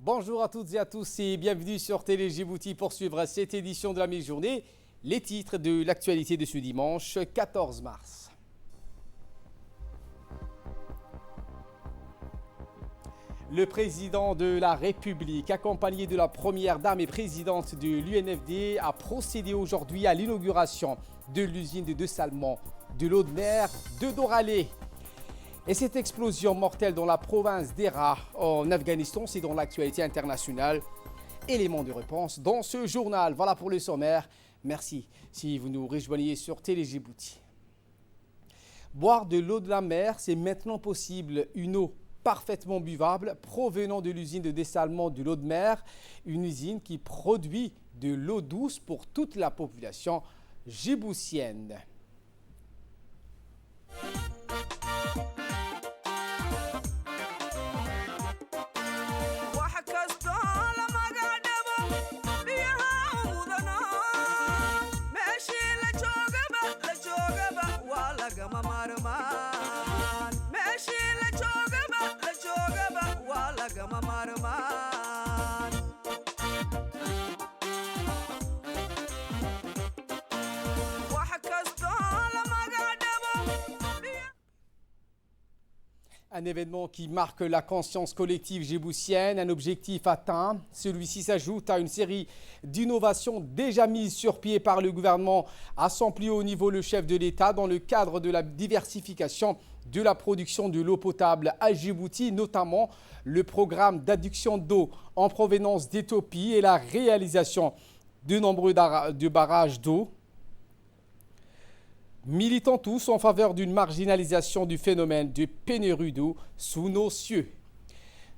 Bonjour à toutes et à tous et bienvenue sur Télé Djibouti pour suivre cette édition de la mi-journée. Les titres de l'actualité de ce dimanche 14 mars. Le président de la République, accompagné de la première dame et présidente de l'UNFD, a procédé aujourd'hui à l'inauguration de l'usine de dessalement de l'eau de mer de Doralé. Et cette explosion mortelle dans la province d'Hérat en Afghanistan, c'est dans l'actualité internationale. Élément de réponse dans ce journal. Voilà pour le sommaire. Merci si vous nous rejoignez sur Télé Djibouti. Boire de l'eau de la mer, c'est maintenant possible. Une eau parfaitement buvable provenant de l'usine de dessalement de l'eau de mer. Une usine qui produit de l'eau douce pour toute la population djiboutienne. Un événement qui marque la conscience collective djiboutienne, un objectif atteint. Celui-ci s'ajoute à une série d'innovations déjà mises sur pied par le gouvernement à son plus haut niveau, le chef de l'État, dans le cadre de la diversification de la production de l'eau potable à Djibouti, notamment le programme d'adduction d'eau en provenance d'Éthiopie et la réalisation de nombreux barrages d'eau. Militant tous en faveur d'une marginalisation du phénomène de pénurie d'eau sous nos cieux.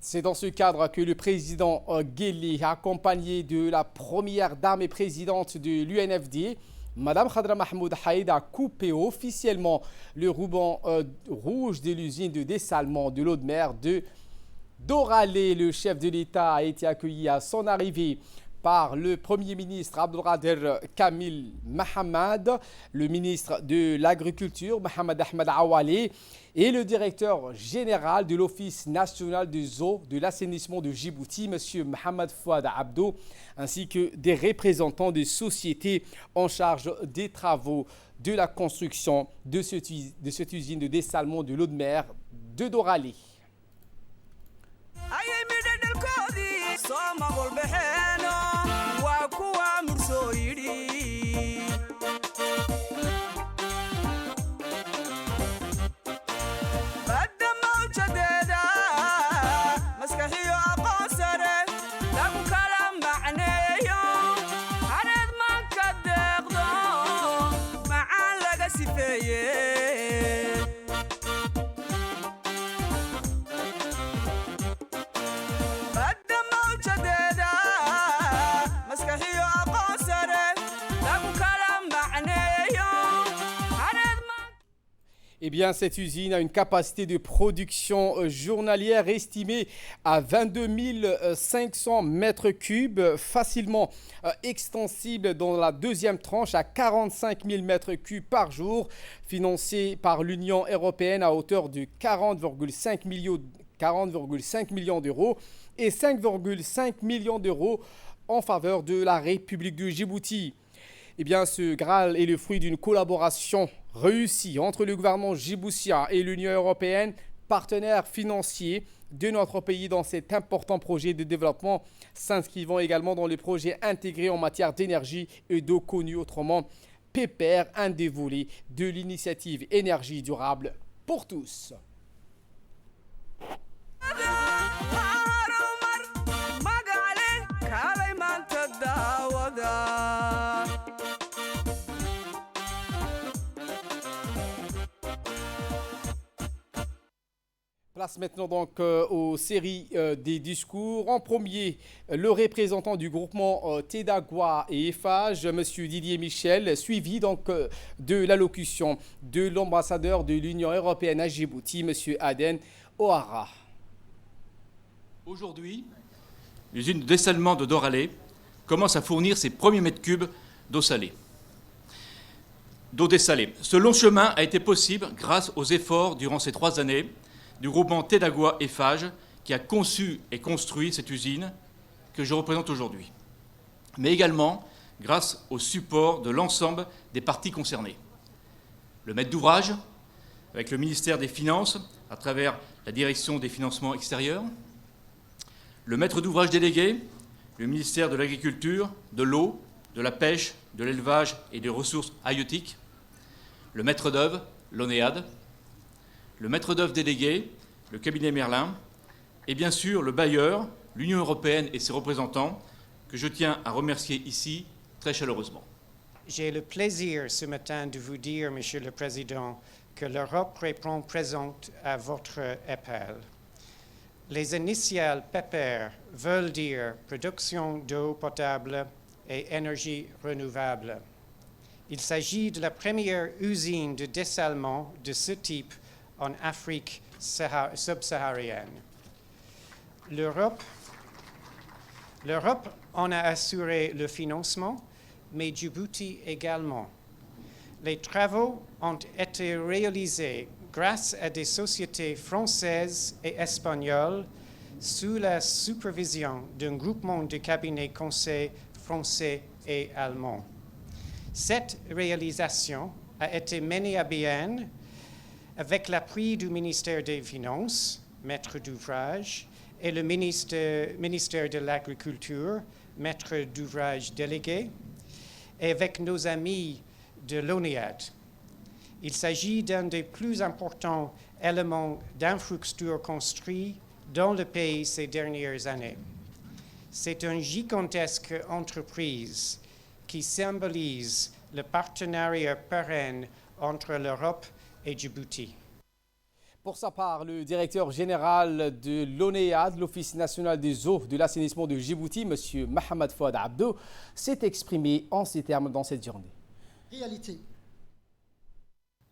C'est dans ce cadre que le président Guelleh, accompagné de la première dame et présidente de l'UNFD, Madame Khadra Mahmoud Haïd, a coupé officiellement le ruban rouge de l'usine de dessalement de l'eau de mer de Doralé. Le chef de l'État a été accueilli à son arrivée par le Premier ministre Abdelkader Kamil Mahamad, le ministre de l'Agriculture Mohamed Ahmed Awale et le directeur général de l'Office national des eaux de l'assainissement de Djibouti, M. Mohamed Fouad Abdo, ainsi que des représentants des sociétés en charge des travaux de la construction de cette usine de dessalement de l'eau de mer de Doralé. Eh bien, cette usine a une capacité de production journalière estimée à 22 500 mètres cubes, facilement extensible dans la deuxième tranche à 45 000 mètres cubes par jour, financée par l'Union européenne à hauteur de 40,5 millions d'euros et 5,5 millions d'euros en faveur de la République de Djibouti. Eh bien, ce Graal est le fruit d'une collaboration réussie entre le gouvernement djiboutien et l'Union européenne, partenaires financiers de notre pays dans cet important projet de développement, s'inscrivant également dans les projets intégrés en matière d'énergie et d'eau connus autrement PEPER, un des volets de l'initiative énergie durable pour tous. Place maintenant donc aux séries des discours. En premier, le représentant du groupement Tedagwa et Eiffage, M. Didier Michel, suivi donc de l'allocution de l'ambassadeur de l'Union européenne à Djibouti, M. Aden Ouara. Aujourd'hui, l'usine de dessalement de Doralé commence à fournir ses premiers mètres cubes d'eau salée. D'eau dessalée. Ce long chemin a été possible grâce aux efforts durant ces 3 années du groupement Tedagwa Eiffage qui a conçu et construit cette usine que je représente aujourd'hui, mais également grâce au support de l'ensemble des parties concernées. Le maître d'ouvrage, avec le ministère des Finances, à travers la direction des financements extérieurs, le maître d'ouvrage délégué, le ministère de l'Agriculture, de l'Eau, de la Pêche, de l'Élevage et des Ressources halieutiques, le maître d'œuvre, l'ONEAD, le maître d'œuvre délégué, le cabinet Merlin, et bien sûr le bailleur, l'Union européenne et ses représentants, que je tiens à remercier ici très chaleureusement. J'ai le plaisir ce matin de vous dire, Monsieur le Président, que l'Europe répond présente à votre appel. Les initiales PEPER veulent dire production d'eau potable et énergie renouvelable. Il s'agit de la première usine de dessalement de ce type en Afrique subsaharienne. L'Europe en a assuré le financement, mais Djibouti également. Les travaux ont été réalisés grâce à des sociétés françaises et espagnoles sous la supervision d'un groupement de cabinets conseils français et allemands. Cette réalisation a été menée à bien avec l'appui du ministère des Finances, maître d'ouvrage, et le ministère de l'Agriculture, maître d'ouvrage délégué, et avec nos amis de l'ONEAD. Il s'agit d'un des plus importants éléments d'infrastructure construits dans le pays ces dernières années. C'est une gigantesque entreprise qui symbolise le partenariat pérenne entre l'Europe et Djibouti. Pour sa part, le directeur général de l'ONEAD, l'Office national des eaux de l'assainissement de Djibouti, M. Mohamed Fouad Abdou, s'est exprimé en ces termes dans cette journée. Réalité.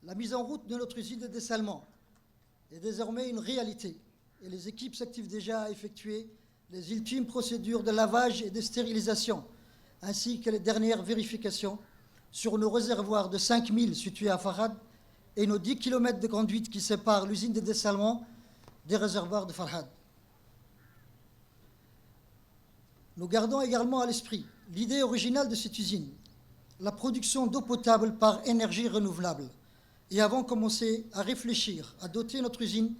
La mise en route de notre usine de dessalement est désormais une réalité et les équipes s'activent déjà à effectuer les ultimes procédures de lavage et de stérilisation, ainsi que les dernières vérifications sur nos réservoirs de 5000 situés à Farhad et nos 10 km de conduite qui séparent l'usine de dessalement des réservoirs de Farhad. Nous gardons également à l'esprit l'idée originale de cette usine, la production d'eau potable par énergie renouvelable, et avons commencé à réfléchir à doter notre usine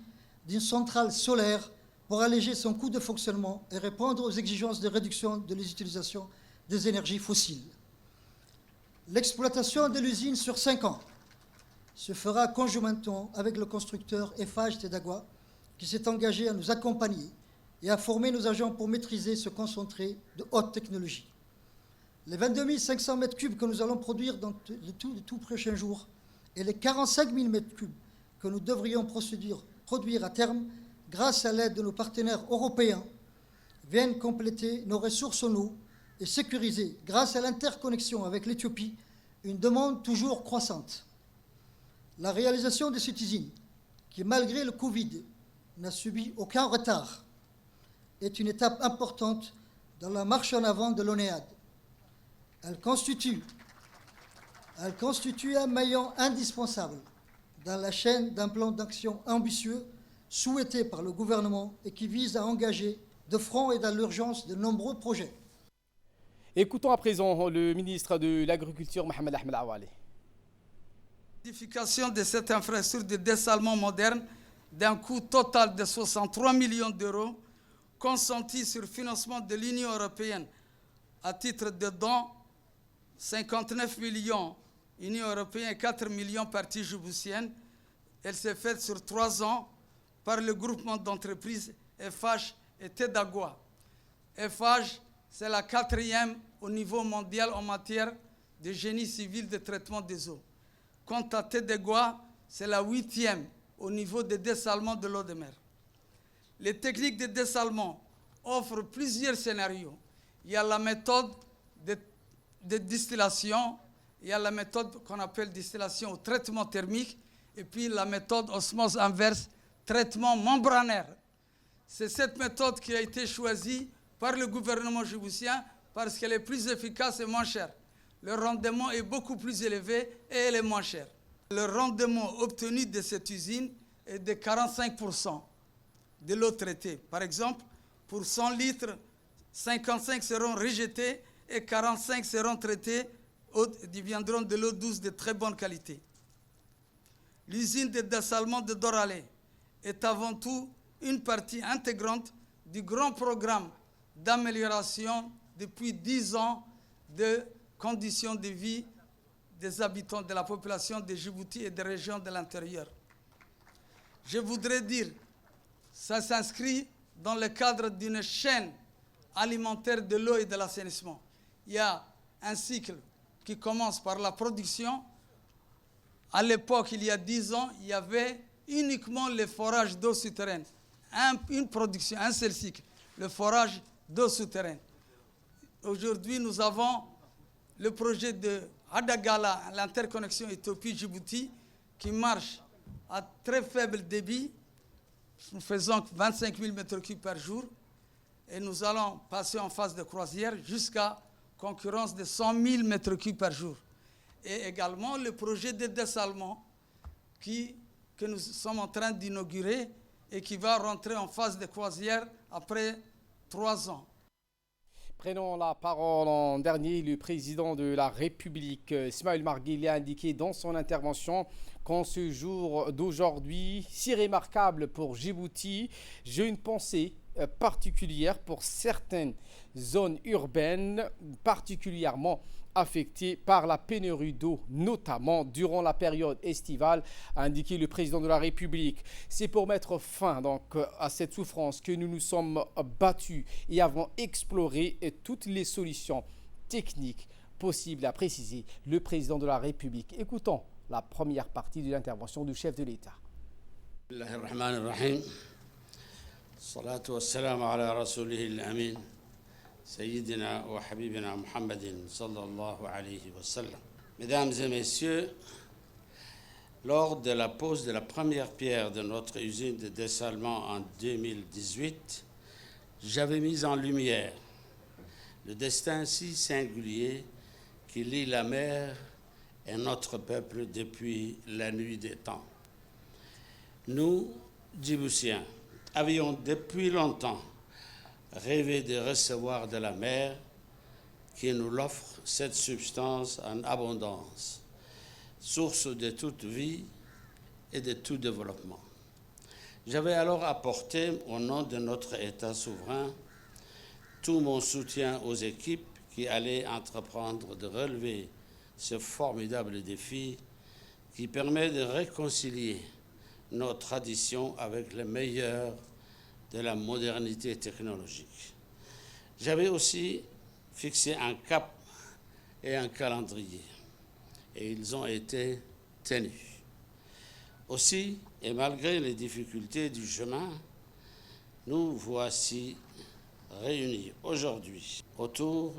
d'une centrale solaire pour alléger son coût de fonctionnement et répondre aux exigences de réduction de l'utilisation des énergies fossiles. L'exploitation de l'usine sur 5 ans se fera conjointement avec le constructeur Eiffage Tedagua, qui s'est engagé à nous accompagner et à former nos agents pour maîtriser ce concentré de haute technologie. Les 22 500 m3 que nous allons produire dans les tout prochains jours et les 45 000 m3 que nous devrions produire à terme grâce à l'aide de nos partenaires européens viennent compléter nos ressources en eau et sécuriser, grâce à l'interconnexion avec l'Éthiopie, une demande toujours croissante. La réalisation de cette usine, qui malgré le Covid n'a subi aucun retard, est une étape importante dans la marche en avant de l'ONEAD. Elle constitue un maillon indispensable dans la chaîne d'un plan d'action ambitieux souhaité par le gouvernement et qui vise à engager de front et dans l'urgence de nombreux projets. Écoutons à présent le ministre de l'Agriculture, Mohamed Ahmed Awali. L'édification de cette infrastructure de dessalement moderne d'un coût total de 63 millions d'euros, consenti sur financement de l'Union européenne à titre de dons, 59 millions Union européenne et 4 millions parties djiboutiennes. Elle s'est faite sur 3 ans par le groupement d'entreprises Eiffage et Tedagua. Eiffage, c'est la 4e au niveau mondial en matière de génie civil de traitement des eaux. Quant à Tedagua, c'est la 8e au niveau de dessalement de l'eau de mer. Les techniques de dessalement offrent plusieurs scénarios. Il y a la méthode de distillation, il y a la méthode qu'on appelle distillation au traitement thermique, et puis la méthode osmose inverse, traitement membranaire. C'est cette méthode qui a été choisie par le gouvernement djiboutien parce qu'elle est plus efficace et moins chère. Le rendement est beaucoup plus élevé et elle est moins chère. Le rendement obtenu de cette usine est de 45%. de l'eau traitée. Par exemple, pour 100 litres, 55 seront rejetés et 45 seront traités, deviendront de l'eau douce de très bonne qualité. L'usine de dessalement de Doralé est avant tout une partie intégrante du grand programme d'amélioration depuis 10 ans de conditions de vie des habitants de la population de Djibouti et des régions de l'intérieur. Je voudrais dire, ça s'inscrit dans le cadre d'une chaîne alimentaire de l'eau et de l'assainissement. Il y a un cycle qui commence par la production. À l'époque, il y a 10 ans, il y avait uniquement le forage d'eau souterraine. Une production, un seul cycle, le forage d'eau souterraine. Aujourd'hui, nous avons le projet de Adagala, l'interconnexion Éthiopie-Djibouti, qui marche à très faible débit. Nous faisons 25 000 m3 par jour. Et nous allons passer en phase de croisière jusqu'à concurrence de 100 000 m3 par jour. Et également le projet de dessalement que nous sommes en train d'inaugurer et qui va rentrer en phase de croisière après 3 ans. Prenons la parole en dernier. Le président de la République, Ismaël Omar Guelleh, a indiqué dans son intervention qu'en ce jour d'aujourd'hui, si remarquable pour Djibouti, j'ai une pensée particulière pour certaines zones urbaines particulièrement affectées par la pénurie d'eau, notamment durant la période estivale, a indiqué le président de la République. C'est pour mettre fin donc à cette souffrance que nous nous sommes battus et avons exploré toutes les solutions techniques possibles, a précisé le président de la République. Écoutons la première partie de l'intervention du chef de l'État. الصلاة والسلام على رسوله الأمين سيدنا وحبيبنا محمد صلى الله عليه وسلم. Mesdames et messieurs, lors de la pose de la première pierre de notre usine de dessalement en 2018, j'avais mis en lumière le destin si singulier qui lie la mer et notre peuple depuis la nuit des temps. Nous, Djiboutiens, avions depuis longtemps rêvé de recevoir de la mer qui nous l'offre, cette substance en abondance, source de toute vie et de tout développement. J'avais alors apporté, au nom de notre État souverain, tout mon soutien aux équipes qui allaient entreprendre de relever ce formidable défi qui permet de réconcilier nos traditions avec les meilleurs de la modernité technologique. J'avais aussi fixé un cap et un calendrier, et ils ont été tenus. Aussi, et malgré les difficultés du chemin, nous voici réunis aujourd'hui autour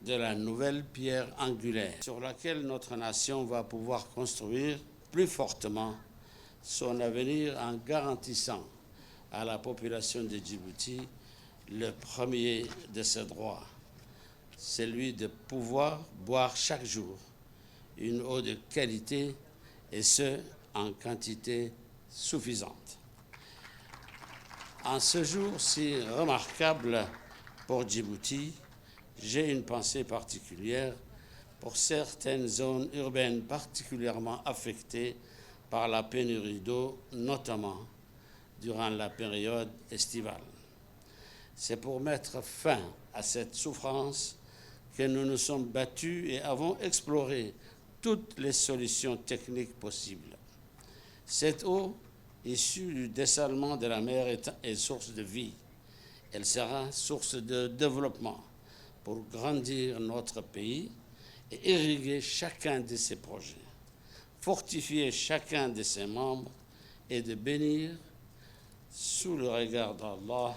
de la nouvelle pierre angulaire sur laquelle notre nation va pouvoir construire plus fortement son avenir en garantissant à la population de Djibouti le premier de ses droits, celui de pouvoir boire chaque jour une eau de qualité et ce, en quantité suffisante. En ce jour si remarquable pour Djibouti, j'ai une pensée particulière pour certaines zones urbaines particulièrement affectées par la pénurie d'eau, notamment durant la période estivale. C'est pour mettre fin à cette souffrance que nous nous sommes battus et avons exploré toutes les solutions techniques possibles. Cette eau, issue du dessalement de la mer, est source de vie. Elle sera source de développement pour grandir notre pays et irriguer chacun de ses projets, fortifier chacun de ses membres et de bénir, sous le regard d'Allah,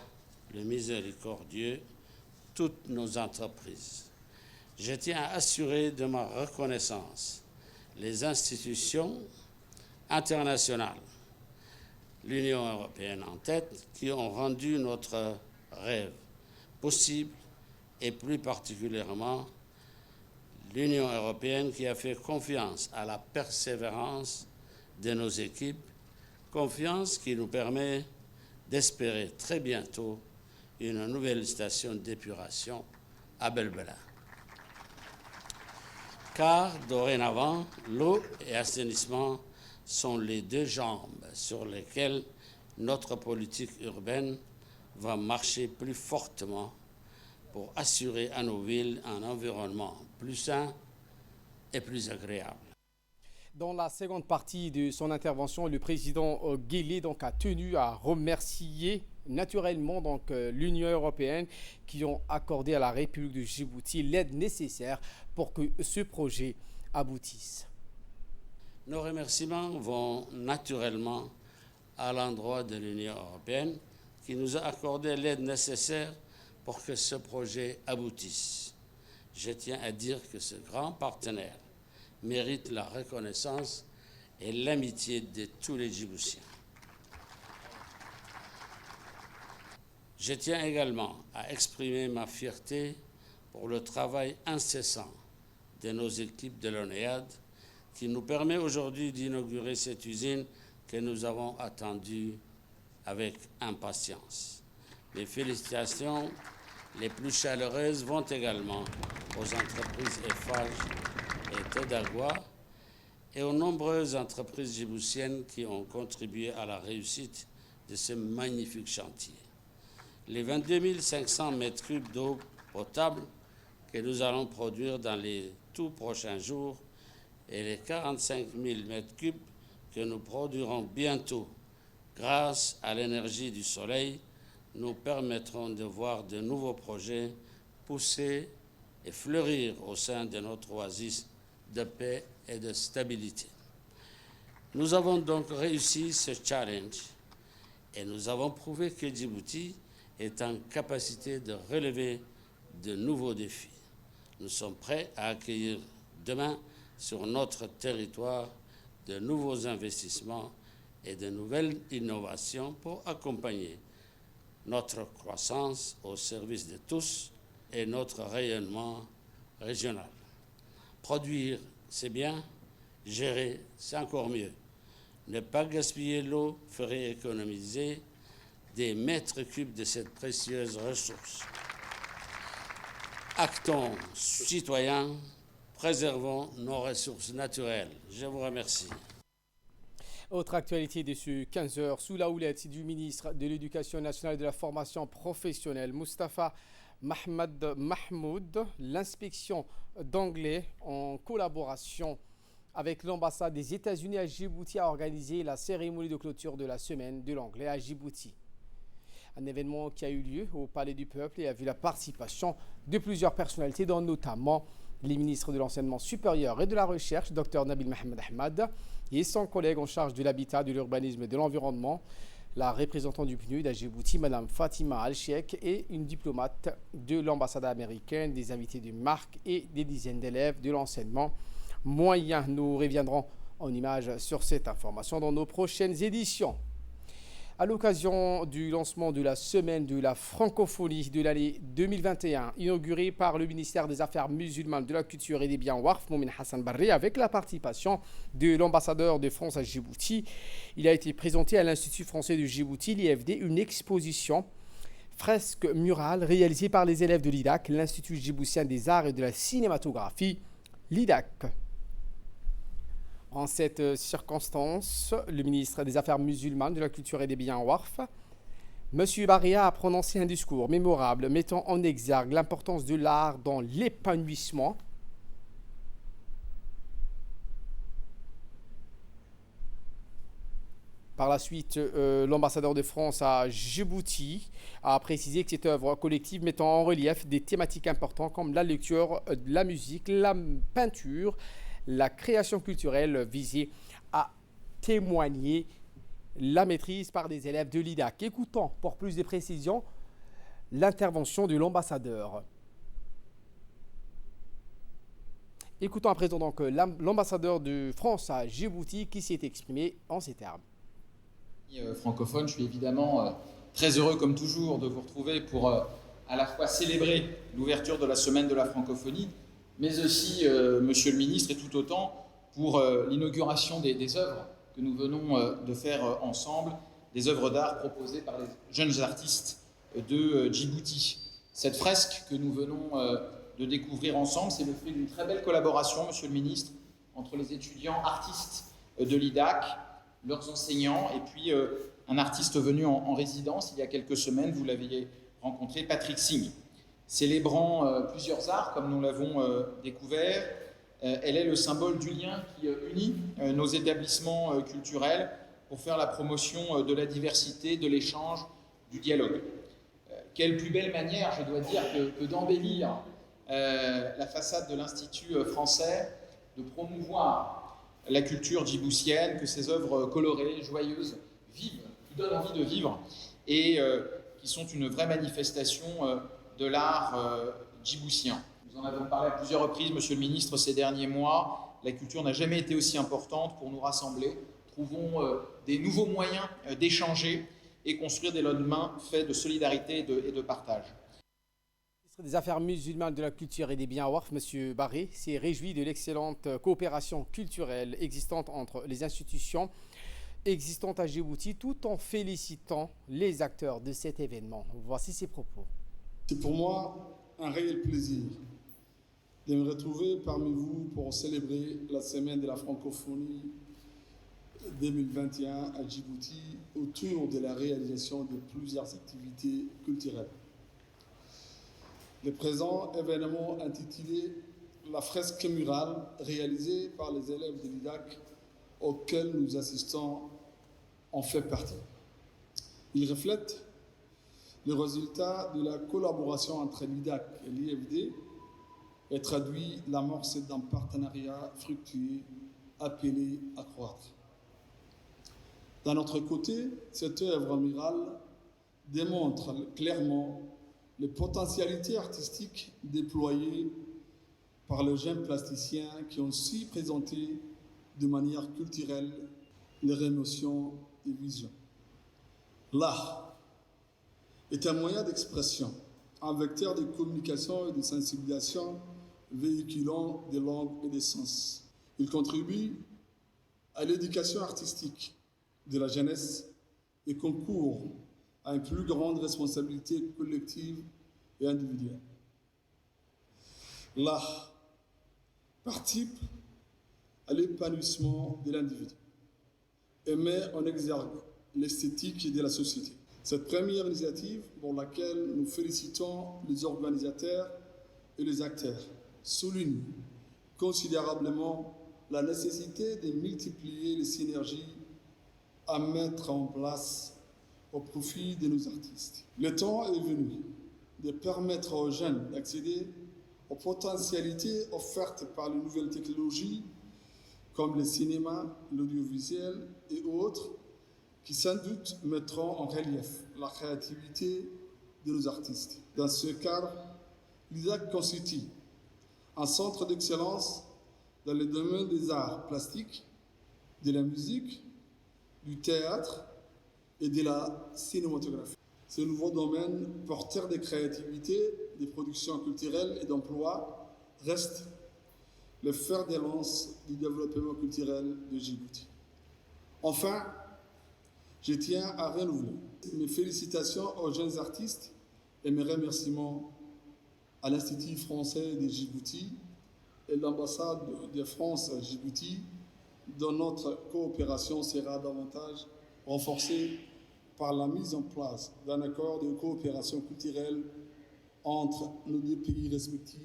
le miséricordieux, toutes nos entreprises. Je tiens à assurer de ma reconnaissance les institutions internationales, l'Union européenne en tête, qui ont rendu notre rêve possible, et plus particulièrement l'Union européenne qui a fait confiance à la persévérance de nos équipes, confiance qui nous permet d'espérer très bientôt une nouvelle station d'épuration à Belbela. Car dorénavant, l'eau et l'assainissement sont les deux jambes sur lesquelles notre politique urbaine va marcher plus fortement pour assurer à nos villes un environnement plus sain et plus agréable. Dans la seconde partie de son intervention, le président Guelleh a tenu à remercier naturellement l'Union européenne qui ont accordé à la République de Djibouti l'aide nécessaire pour que ce projet aboutisse. Nos remerciements vont naturellement à l'endroit de l'Union européenne qui nous a accordé l'aide nécessaire pour que ce projet aboutisse. Je tiens à dire que ce grand partenaire mérite la reconnaissance et l'amitié de tous les Djiboutiens. Je tiens également à exprimer ma fierté pour le travail incessant de nos équipes de l'ONEAD qui nous permet aujourd'hui d'inaugurer cette usine que nous avons attendue avec impatience. Les félicitations les plus chaleureuses vont également aux entreprises Eiffage et Tedagua et aux nombreuses entreprises djiboutiennes qui ont contribué à la réussite de ce magnifique chantier. Les 22 500 mètres cubes d'eau potable que nous allons produire dans les tout prochains jours et les 45 000 mètres cubes que nous produirons bientôt grâce à l'énergie du soleil nous permettront de voir de nouveaux projets pousser et fleurir au sein de notre oasis de paix et de stabilité. Nous avons donc réussi ce challenge et nous avons prouvé que Djibouti est en capacité de relever de nouveaux défis. Nous sommes prêts à accueillir demain sur notre territoire de nouveaux investissements et de nouvelles innovations pour accompagner notre croissance au service de tous et notre rayonnement régional. Produire, c'est bien, gérer, c'est encore mieux. Ne pas gaspiller l'eau ferait économiser des mètres cubes de cette précieuse ressource. Actons, citoyens, préservons nos ressources naturelles. Je vous remercie. Autre actualité de ce 15h, sous la houlette du ministre de l'Éducation nationale et de la formation professionnelle, Moustapha Mahmoud, l'inspection d'anglais en collaboration avec l'ambassade des États-Unis à Djibouti a organisé la cérémonie de clôture de la semaine de l'anglais à Djibouti. Un événement qui a eu lieu au Palais du Peuple et a vu la participation de plusieurs personnalités, dont notamment les ministres de l'Enseignement supérieur et de la Recherche, Dr Nabil Mohamed Ahmad, et son collègue en charge de l'habitat, de l'urbanisme et de l'environnement, la représentante du PNUD à Djibouti, Mme Fatima Al-Sheikh, et une diplomate de l'ambassade américaine, des invités du MARC et des dizaines d'élèves de l'enseignement moyen. Nous reviendrons en images sur cette information dans nos prochaines éditions. À l'occasion du lancement de la semaine de la francophonie de l'année 2021, inaugurée par le ministère des Affaires musulmanes, de la Culture et des Biens Warf, Moumin Hassan Barri, avec la participation de l'ambassadeur de France à Djibouti, il a été présenté à l'Institut français de Djibouti, l'IFD, une exposition fresque murale réalisée par les élèves de l'IDAC, l'Institut djiboutien des arts et de la cinématographie, l'IDAC. En cette circonstance, le ministre des Affaires musulmanes, de la Culture et des Biens Warf, M. Barria a prononcé un discours mémorable mettant en exergue l'importance de l'art dans l'épanouissement Par la suite, l'ambassadeur de France à Djibouti a précisé que cette œuvre collective mettant en relief des thématiques importantes comme la lecture, la musique, la peinture, la création culturelle visait à témoigner la maîtrise par des élèves de l'IDAC. Écoutons pour plus de précisions l'intervention de l'ambassadeur. Écoutons à présent donc l'ambassadeur de France à Djibouti qui s'est exprimé en ces termes. Francophone, je suis évidemment très heureux comme toujours de vous retrouver pour à la fois célébrer l'ouverture de la semaine de la francophonie, mais aussi, monsieur le ministre, et tout autant pour l'inauguration des œuvres que nous venons de faire ensemble, des œuvres d'art proposées par les jeunes artistes de Djibouti. Cette fresque que nous venons de découvrir ensemble, c'est le fruit d'une très belle collaboration, Monsieur le Ministre, entre les étudiants artistes de l'IDAC, leurs enseignants, et puis un artiste venu en résidence il y a quelques semaines, vous l'aviez rencontré, Patrick Singh. Célébrant plusieurs arts, comme nous l'avons découvert, elle est le symbole du lien qui unit nos établissements culturels pour faire la promotion de la diversité, de l'échange, du dialogue. Quelle plus belle manière, je dois dire, que d'embellir la façade de l'Institut français, de promouvoir la culture djiboutienne, que ces œuvres colorées, joyeuses, vivent, qui donnent envie de vivre et qui sont une vraie manifestation de l'art djiboutien. Nous en avons parlé à plusieurs reprises, Monsieur le Ministre, ces derniers mois. La culture n'a jamais été aussi importante pour nous rassembler. Trouvons des nouveaux moyens d'échanger et construire des lendemains faits de solidarité et de partage. Le ministre des Affaires musulmanes, de la Culture et des Biens Waqf, M. Barré, s'est réjoui de l'excellente coopération culturelle existante entre les institutions existantes à Djibouti, tout en félicitant les acteurs de cet événement. Voici ses propos. C'est pour moi un réel plaisir de me retrouver parmi vous pour célébrer la semaine de la francophonie 2021 à Djibouti autour de la réalisation de plusieurs activités culturelles. Le présent événement intitulé La fresque murale réalisée par les élèves de l'IDAC auquel nous assistons en fait partie. Il reflète le résultat de la collaboration entre l'IDAC et l'IFD et traduit l'amorce d'un partenariat fructueux appelé à croître. D'un autre côté, cette œuvre murale démontre clairement les potentialités artistiques déployées par les jeunes plasticiens qui ont su présenter de manière culturelle leurs émotions et visions. L'art est un moyen d'expression, un vecteur de communication et de sensibilisation véhiculant des langues et des sens. Il contribue à l'éducation artistique de la jeunesse et concourt à une plus grande responsabilité collective et individuelle. L'art participe à l'épanouissement de l'individu et met en exergue l'esthétique de la société. Cette première initiative, pour laquelle nous félicitons les organisateurs et les acteurs, souligne considérablement la nécessité de multiplier les synergies à mettre en place au profit de nos artistes. Le temps est venu de permettre aux jeunes d'accéder aux potentialités offertes par les nouvelles technologies comme le cinéma, l'audiovisuel et autres, qui sans doute mettront en relief la créativité de nos artistes. Dans ce cadre, l'IDAC constitue un centre d'excellence dans le domaine des arts plastiques, de la musique, du théâtre et de la cinématographie. Ce nouveau domaine, porteur de créativité, de production culturelle et d'emploi, reste le fer de lance du développement culturel de Djibouti. Enfin, je tiens à renouveler mes félicitations aux jeunes artistes et mes remerciements à l'Institut français de Djibouti et l'ambassade de France à Djibouti, dont notre coopération sera davantage renforcée par la mise en place d'un accord de coopération culturelle entre nos deux pays respectifs.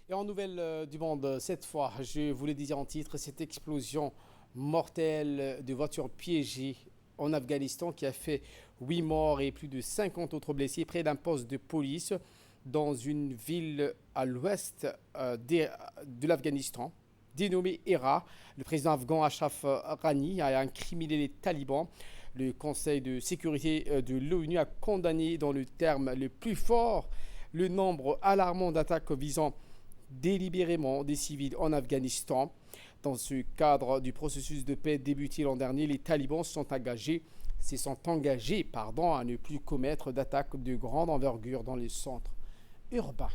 Et en nouvelle du monde, cette fois, je vous le disais en titre, cette explosion mortelle de voitures piégées en Afghanistan qui a fait 8 morts et plus de 50 autres blessés près d'un poste de police dans une ville à l'ouest de l'Afghanistan, dénommée Hérat. Le président afghan Ashraf Ghani a incriminé les talibans. Le Conseil de sécurité de l'ONU a condamné dans le terme le plus fort le nombre alarmant d'attaques visant délibérément des civils en Afghanistan. Dans ce cadre du processus de paix débuté l'an dernier, les talibans se sont engagés à ne plus commettre d'attaques de grande envergure dans les centres urbains.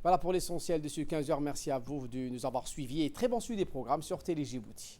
Voilà pour l'essentiel de ce 15h. Merci à vous de nous avoir suivis et très bon suivi des programmes sur Télé Djibouti.